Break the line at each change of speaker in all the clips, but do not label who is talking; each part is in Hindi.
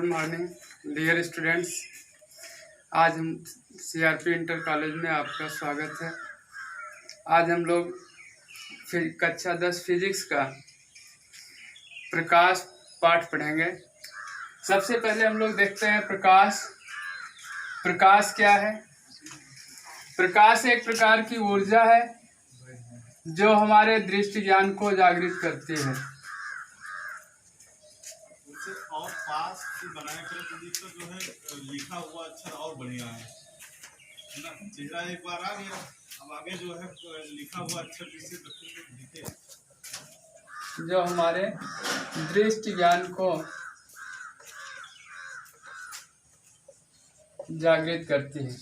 Good morning dear students. आज हम सीआरपी इंटर कॉलेज में आपका स्वागत है। आज हम लोग कक्षा 10 फिजिक्स का प्रकाश पाठ पढ़ेंगे। सबसे पहले हम लोग देखते हैं प्रकाश क्या है। प्रकाश एक प्रकार की ऊर्जा है जो हमारे दृष्टि ज्ञान को जागृत करती है।
और पास बनाने के लिए तो जो है लिखा हुआ अक्षर और बढ़िया है ना। चेहरा एक बार आ गया, अब आगे जो है लिखा हुआ अक्षर जिससे बच्चों को दिखे,
जो हमारे दृष्टि ज्ञान को जागृत करती है।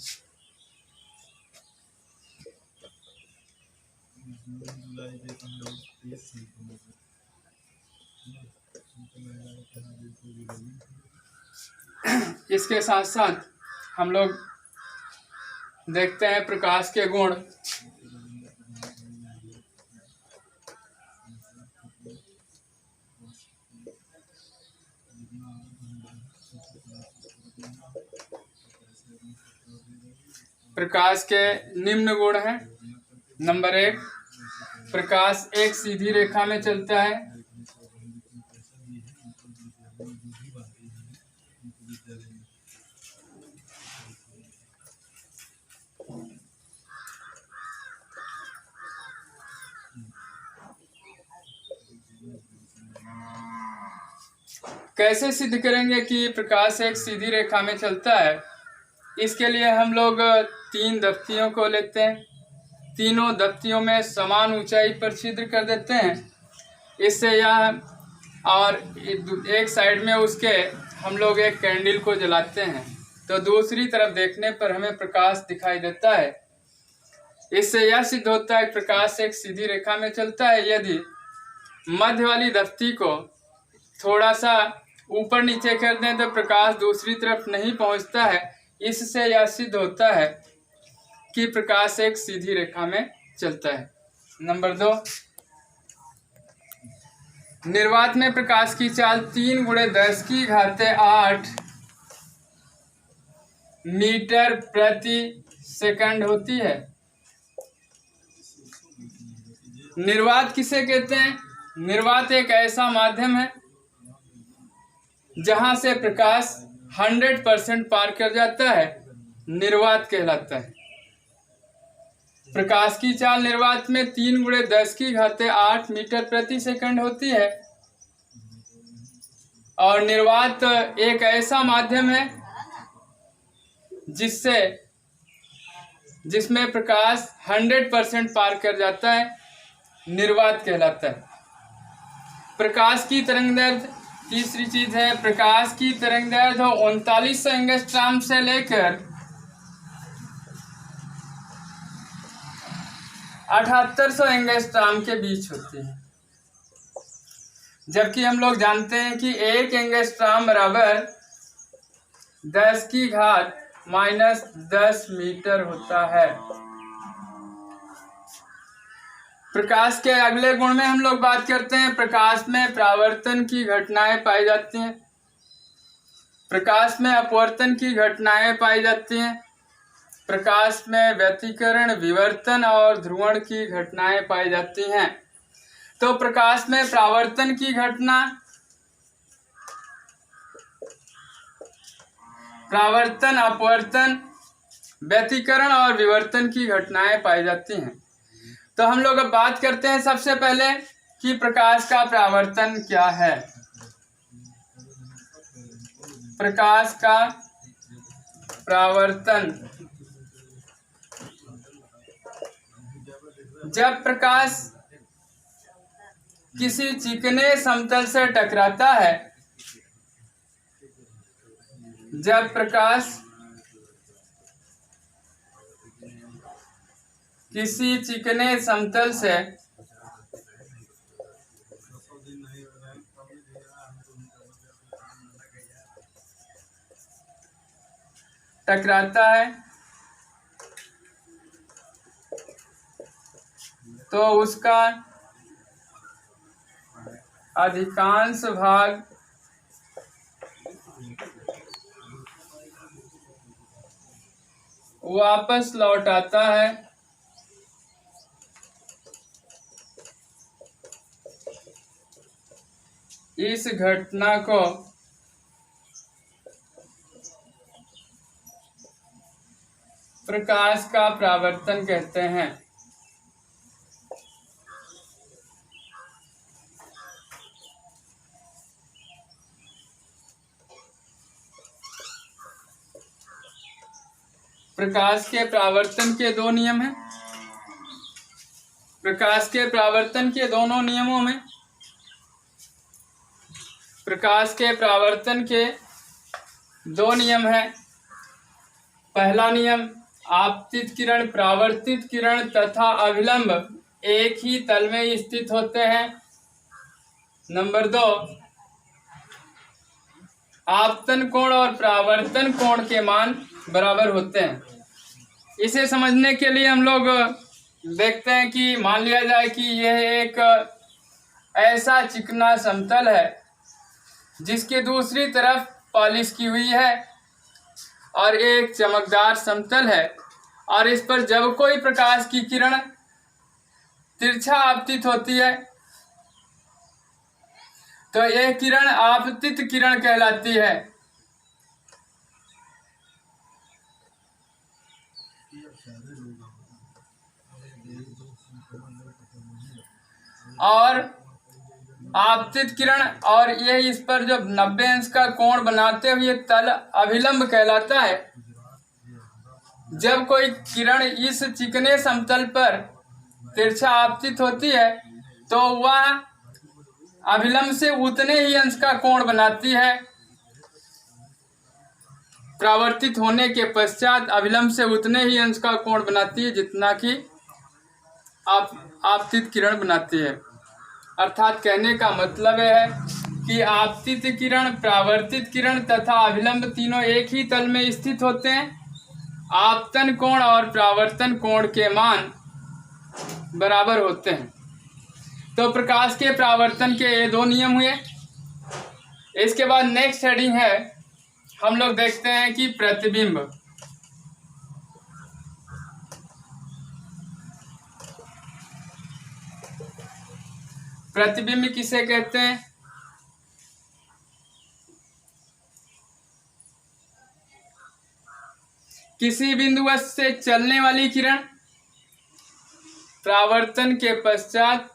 इसके साथ साथ हम लोग देखते हैं प्रकाश के गुण। प्रकाश के निम्न गुण हैं। नंबर 1, प्रकाश एक सीधी रेखा में चलता है। कैसे सिद्ध करेंगे कि प्रकाश एक सीधी रेखा में चलता है? इसके लिए हम लोग 3 दफ्तियों को लेते हैं। तीनों दफ्तियों में समान ऊंचाई पर छिद्र कर देते हैं। इससे यह और एक साइड में उसके हम लोग एक कैंडल को जलाते हैं तो दूसरी तरफ देखने पर हमें प्रकाश दिखाई देता है। इससे यह सिद्ध होता है कि प्रकाश एक सीधी रेखा में चलता है। यदि मध्य वाली दफ्ती को थोड़ा सा ऊपर नीचे कर दें तो प्रकाश दूसरी तरफ नहीं पहुंचता है। इससे यह सिद्ध होता है कि प्रकाश एक सीधी रेखा में चलता है। नंबर 2, निर्वात में प्रकाश की चाल 3 × 10⁸ मीटर प्रति सेकंड होती है। निर्वात किसे कहते हैं? निर्वात एक ऐसा माध्यम है जहां से प्रकाश 100% पार कर जाता है, निर्वात कहलाता है। प्रकाश की चाल निर्वात में 3 × 10⁸ मीटर प्रति सेकंड होती है। और निर्वात एक ऐसा माध्यम है जिसमें प्रकाश 100% पार कर जाता है, निर्वात कहलाता है। प्रकाश की तरंगदैर्घ्य, तीसरी चीज है, प्रकाश की तरंगदैर्घ्य 3900 एंगस्ट्रॉम से लेकर 7800 एंगस्ट्रॉम के बीच होती है। जबकि हम लोग जानते हैं कि 1 एंगस्ट्रॉम बराबर 10⁻⁻10 मीटर होता है। प्रकाश के अगले गुण में हम लोग बात करते हैं। प्रकाश में परावर्तन की घटनाएं पाई जाती हैं। प्रकाश में अपवर्तन की घटनाएं पाई जाती हैं। प्रकाश में व्यतिकरण, विवर्तन और ध्रुवण की घटनाएं पाई जाती हैं। तो प्रकाश में परावर्तन की घटना, परावर्तन, अपवर्तन, व्यतिकरण और विवर्तन की घटनाएं पाई जाती हैं। तो हम लोग अब बात करते हैं सबसे पहले कि प्रकाश का परावर्तन क्या है। प्रकाश का परावर्तन, जब प्रकाश किसी चिकने समतल से टकराता है, जब प्रकाश किसी चिकने समतल से टकराता है तो उसका अधिकांश भाग वापस लौट आता है। इस घटना को प्रकाश का परावर्तन कहते हैं। प्रकाश के परावर्तन के दो नियम हैं। प्रकाश के परावर्तन के दोनों नियमों में प्रकाश के परावर्तन के दो नियम हैं। पहला नियम, आपतित किरण, परावर्तित किरण तथा अभिलंब एक ही तल में स्थित होते हैं। नंबर 2, आपतन कोण और परावर्तन कोण के मान बराबर होते हैं। इसे समझने के लिए हम लोग देखते हैं कि मान लिया जाए कि यह एक ऐसा चिकना समतल है जिसके दूसरी तरफ पॉलिश की हुई है और एक चमकदार समतल है, और इस पर जब कोई प्रकाश की किरण तिरछा आपतित होती है तो यह किरण आपतित किरण कहलाती है। और आपतित किरण और यह इस पर जो 90 अंश का कोण बनाते हुए तल अभिलंब कहलाता है। जब कोई किरण इस चिकने समतल पर तिरछा आपतित होती है तो वह अभिलंब से उतने ही अंश का कोण बनाती है। परावर्तित होने के पश्चात अभिलंब से उतने ही अंश का कोण बनाती है जितना कि आपतित किरण बनाती है। अर्थात कहने का मतलब है कि आपतित किरण, परावर्तित किरण तथा अभिलंब तीनों एक ही तल में स्थित होते हैं। आपतन कोण और परावर्तन कोण के मान बराबर होते हैं। तो प्रकाश के परावर्तन के ये दो नियम हुए। इसके बाद नेक्स्ट हेडिंग है, हम लोग देखते हैं कि प्रतिबिंब। प्रतिबिंब किसे कहते हैं? किसी बिंदुवश से चलने वाली किरण परावर्तन के पश्चात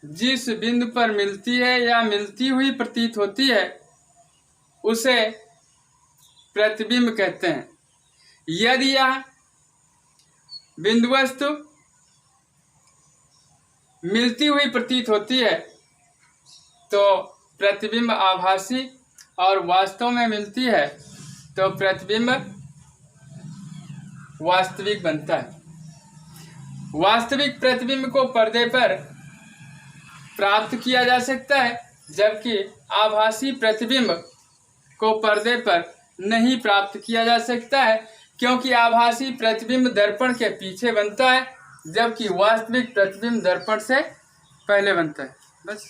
जिस बिंदु पर मिलती है या मिलती हुई प्रतीत होती है उसे प्रतिबिंब कहते हैं। यदि यह बिंदुवस्तु मिलती हुई प्रतीत होती है तो प्रतिबिंब आभासी, और वास्तव में मिलती है तो प्रतिबिंब वास्तविक बनता है। वास्तविक प्रतिबिंब को पर्दे पर प्राप्त किया जा सकता है, जबकि आभासी प्रतिबिंब को पर्दे पर नहीं प्राप्त किया जा सकता है, क्योंकि आभासी प्रतिबिंब दर्पण के पीछे बनता है जबकि वास्तविक प्रतिबिंब दर्पण से पहले बनता है। बस।